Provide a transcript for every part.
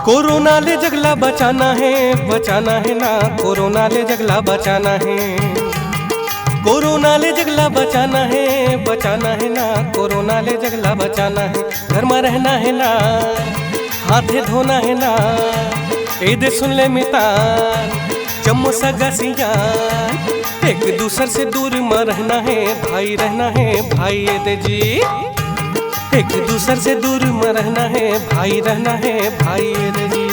Corona ले जगला बचाना है ना, कोरोना ले जगला बचाना है। कोरोना ले जगला बचाना है ना, कोरोना ले जगला बचाना है। घर में रहना है ना, हाथे धोना है ना, ए दे सुन ले मितान जम्मू सगा सियान। एक दूसर से दूर में रहना है भाई, रहना है भाई ए दे जी। एक दूसर से दूर में रहना है भाई, रहना है भाई ए दे जी।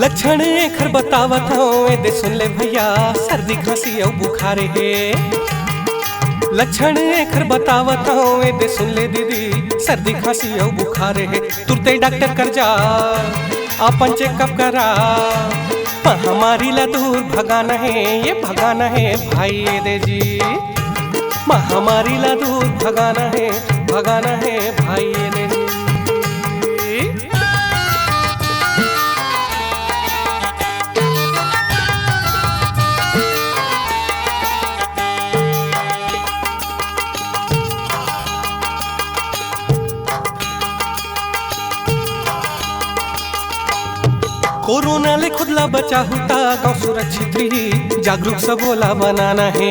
लक्षण खर बतावत हूँ, दे सुन ले भैया, सर्दी खांसी और बुखार है। लक्षण खर बतावत हूँ, दे सुन ले दीदी, सर्दी खांसी और बुखार है। तुरते डॉक्टर कर जा, अपन चेकअप करा, महामारी ला दूर भगाना है, ये भगाना है भाई दे जी। महामारी ला दूर भगाना है, भगाना है भाई दे जी। कोरोना ले खुद ला बचा होता, गाँव सुरक्षित रही, जागरूक सबोला बनाना है।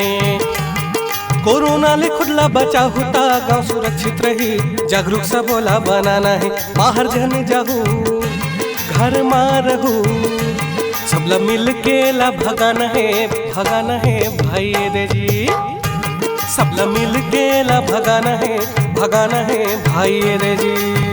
कोरोना ले खुद ला बचा होता, गाँव सुरक्षित रही, जागरूक सबोला बनाना है। बाहर जन जाहू, घर में रहू, सबला मिल के ला भगाना है, भगाना है भाई दे जी। सबला मिल के ला भगाना है, भगाना है भाई दे जी।